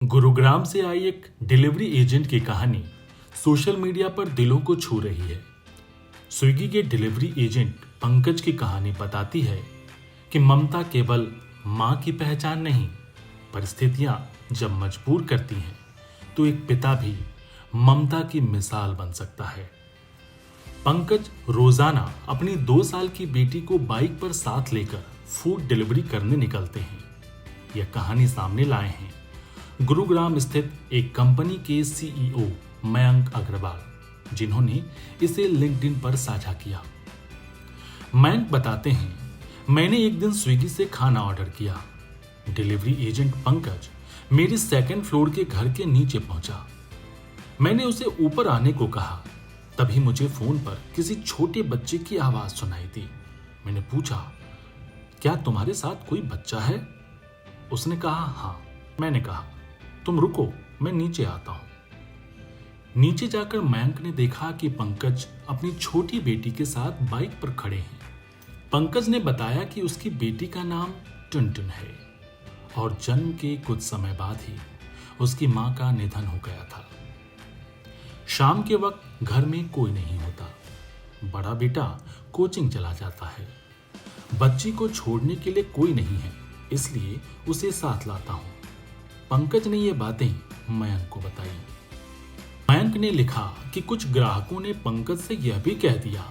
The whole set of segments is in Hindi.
गुरुग्राम से आई एक डिलीवरी एजेंट की कहानी सोशल मीडिया पर दिलों को छू रही है। स्विगी के डिलीवरी एजेंट पंकज की कहानी बताती है कि ममता केवल मां की पहचान नहीं, परिस्थितियां जब मजबूर करती हैं तो एक पिता भी ममता की मिसाल बन सकता है। पंकज रोजाना अपनी 2 साल की बेटी को बाइक पर साथ लेकर फूड डिलीवरी करने निकलते हैं। यह कहानी सामने लाए हैं गुरुग्राम स्थित एक कंपनी के सीईओ मयंक अग्रवाल, जिन्होंने इसे लिंक्डइन पर साझा किया। मयंक बताते हैं, मैंने एक दिन स्विगी से खाना ऑर्डर किया। डिलीवरी एजेंट पंकज मेरे 2nd फ्लोर के घर के नीचे पहुंचा। मैंने उसे ऊपर आने को कहा, तभी मुझे फोन पर किसी छोटे बच्चे की आवाज सुनाई दी। मैंने पूछा, क्या तुम्हारे साथ कोई बच्चा है? उसने कहा, हाँ। मैंने कहा, तुम रुको, मैं नीचे आता हूं। नीचे जाकर मयंक ने देखा कि पंकज अपनी छोटी बेटी के साथ बाइक पर खड़े हैं। पंकज ने बताया कि उसकी बेटी का नाम टुनटुन है और जन्म के कुछ समय बाद ही उसकी मां का निधन हो गया था। शाम के वक्त घर में कोई नहीं होता। बड़ा बेटा कोचिंग चला जाता है। बच्ची को छोड़ने के लिए कोई नहीं है, इसलिए उसे साथ लाता हूं। पंकज ने ये बातें मयंक को बताई। मयंक ने लिखा कि कुछ ग्राहकों ने पंकज से यह भी कह दिया,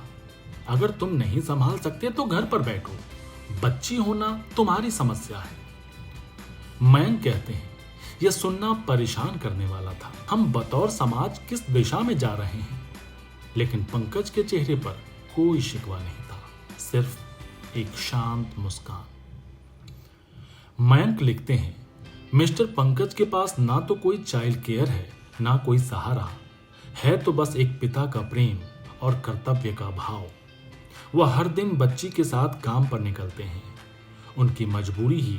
अगर तुम नहीं संभाल सकते तो घर पर बैठो, बच्ची होना तुम्हारी समस्या है। मयंक कहते हैं, यह सुनना परेशान करने वाला था। हम बतौर समाज किस दिशा में जा रहे हैं? लेकिन पंकज के चेहरे पर कोई शिकवा नहीं था, सिर्फ एक शांत मुस्कान। मयंक लिखते हैं, मिस्टर पंकज के पास ना तो कोई चाइल्ड केयर है, ना कोई सहारा है, तो बस एक पिता का प्रेम और कर्तव्य का भाव। वह हर दिन बच्ची के साथ काम पर निकलते हैं। उनकी मजबूरी ही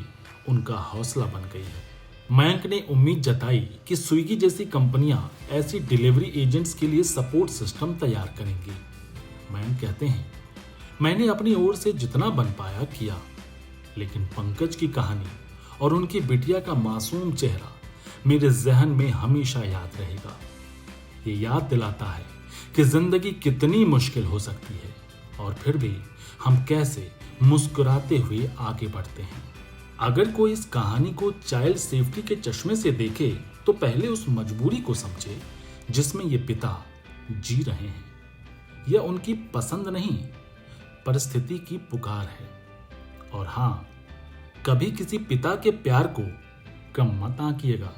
उनका हौसला बन गई है। मयंक ने उम्मीद जताई कि स्विगी जैसी कंपनियां ऐसी डिलीवरी एजेंट्स के लिए सपोर्ट सिस्टम तैयार करेंगी। मयंक कहते हैं, मैंने अपनी ओर से जितना बन पाया किया, लेकिन पंकज की कहानी और उनकी बिटिया का मासूम चेहरा मेरे जहन में हमेशा याद रहेगा। ये याद दिलाता है कि जिंदगी कितनी मुश्किल हो सकती है और फिर भी हम कैसे मुस्कुराते हुए आगे बढ़ते हैं। अगर कोई इस कहानी को चाइल्ड सेफ्टी के चश्मे से देखे तो पहले उस मजबूरी को समझे जिसमें ये पिता जी रहे हैं। यह उनकी पसंद नहीं, परिस्थिति की पुकार है। और हाँ, कभी किसी पिता के प्यार को कम मत आंकिएगा।